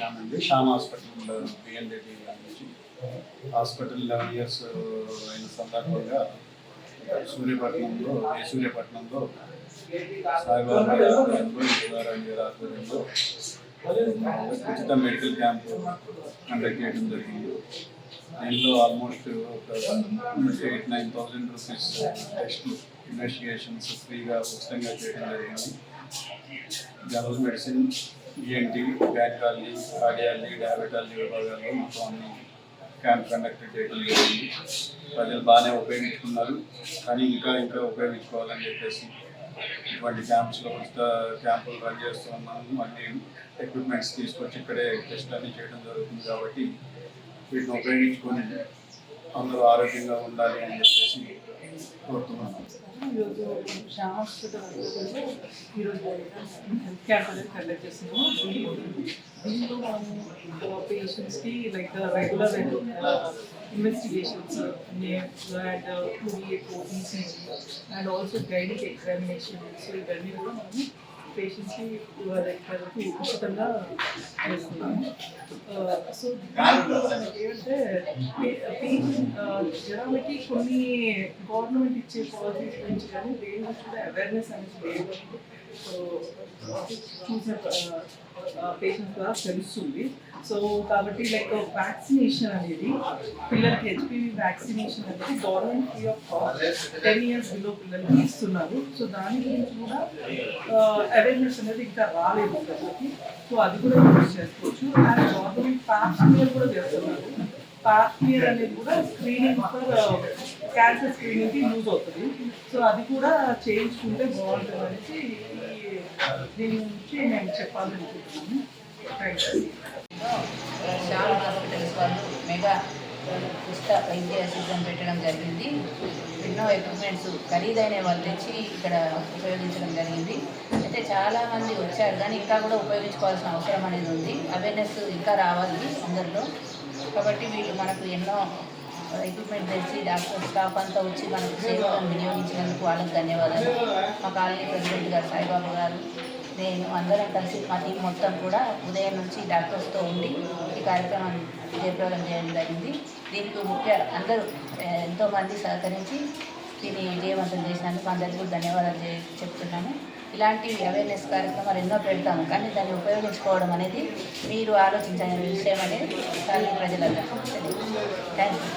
శ్యామ్ అండి. Shyam hospital B N Reddy నుంచి hospital 11 years అయిన సందర్భంగా సూర్యపట్నంలో సాయిబాబా ఆధ్వర్యంలో ఈశ్వరారాయణ గారి ఆధ్వర్యంలో ఉచిత మెడికల్ క్యాంప్ కండక్ట్ చేయడం జరిగింది. దీనిలో ఆల్మోస్ట్ ఒక 8,000-9,000 రూపీస్ టెస్ట్ ఇన్వెస్టిగేషన్స్ ఫ్రీగా ఉచితంగా చేయడం జరిగింది. General medicine, ENT, gynaecology, cardiology, diabetology విభాగాల్లో మొత్తం అన్ని క్యాంప్ కండక్ట్ చేయడం జరిగింది. ప్రజలు బాగానే ఉపయోగించుకున్నారు, కానీ ఇంకా ఉపయోగించుకోవాలని చెప్పేసి ఇటువంటి క్యాంప్స్లో ఉచిత క్యాంపులు రన్ చేస్తూ ఉన్నాము. మళ్ళీ ఎక్విప్మెంట్స్ తీసుకొచ్చి ఇక్కడే టెస్ట్ అన్ని చేయడం జరుగుతుంది. కాబట్టి వీటిని ఉపయోగించుకొని అందరూ ఆరోగ్యంగా ఉండాలి అని చెప్పేసి కోరుతున్నాను. ఈరోజు శ్యామ్ హాస్పిటల్ ఈరోజు హెల్త్ క్యాంప్ అనేది కండక్ట్ చేస్తున్నాము. దీంట్లో మనము పేషెంట్స్కి like regular investigations and and also gynaec examinations ఇవన్నీ కూడా మనము పేషెంట్స్కి ఉచితంగా చేస్తున్నాము. సో ఏంటంటే జనాలకి కొన్ని గవర్నమెంట్ ఇచ్చే పాలసీస్ గురించి కానీ దేని గురించి కూడా అవేర్నెస్ అనేది లేదు. సో చూసే పేషెంట్స్ ద్వారా తెలుస్తుంది. సో కాబట్టి లైక్ వ్యాక్సినేషన్ అనేది పిల్లలకి హెచ్పివి వ్యాక్సినేషన్ అనేది government free of cost 10 years below పిల్లలకి ఇస్తున్నారు. సో దాని గురించి కూడా అవేర్నెస్ అనేది ఇంకా రాలేదు పిల్లలకి. సో అది కూడా యూజ్ చేసుకోవచ్చు. అండ్ గవర్నమెంట్ ప్యాప్స్మియర్ కూడా చేస్తున్నారు. ప్యాప్స్మియర్ అనేది కూడా స్క్రీనింగ్ ఫర్ క్యాన్సర్ స్క్రీనింగ్కి యూజ్ అవుతుంది. సో అది కూడా చేయించుకుంటే బాగుంటుంది అనేసి దీని నుంచి మేము చెప్పాలనుకుంటున్నాము. Thank you. శ్యామ్ హాస్పిటల్స్ వాళ్ళు మెగా ఉచిత వైద్య శిబిరం పెట్టడం జరిగింది. ఎన్నో ఎక్విప్మెంట్స్ ఖరీదైన వాళ్ళు తెచ్చి ఇక్కడ ఉపయోగించడం జరిగింది. అయితే చాలామంది వచ్చారు, కానీ ఇంకా కూడా ఉపయోగించుకోవాల్సిన అవసరం అనేది ఉంది. అవేర్నెస్ ఇంకా రావాలి అందరిలో. కాబట్టి వీళ్ళు మనకు ఎన్నో ఎక్విప్మెంట్ తెచ్చి డాక్టర్ స్టాఫ్ అంతా వచ్చి మనకు సేవలను వినియోగించినందుకు వాళ్ళకి ధన్యవాదాలు. మా కాలనీ ప్రెసిడెంట్ గారు సాయిబాబు గారు, నేను అందరం కలిసి మా టీం మొత్తం కూడా ఉదయం నుంచి డాక్టర్స్తో ఉండి ఈ కార్యక్రమాన్ని జయప్రదం చేయడం జరిగింది. దీనికి ముఖ్య అందరూ ఎంతోమంది సహకరించి దీన్ని విజయవంతం చేసినందుకు అందరికీ కూడా ధన్యవాదాలు చెప్తున్నాను. ఇలాంటి అవేర్నెస్ కార్యక్రమాలు ఎన్నో పెడతాము, కానీ దాన్ని ఉపయోగించుకోవడం అనేది మీరు ఆలోచించని విషయం అనేది కాలనీ ప్రజలందరూ. Thank you.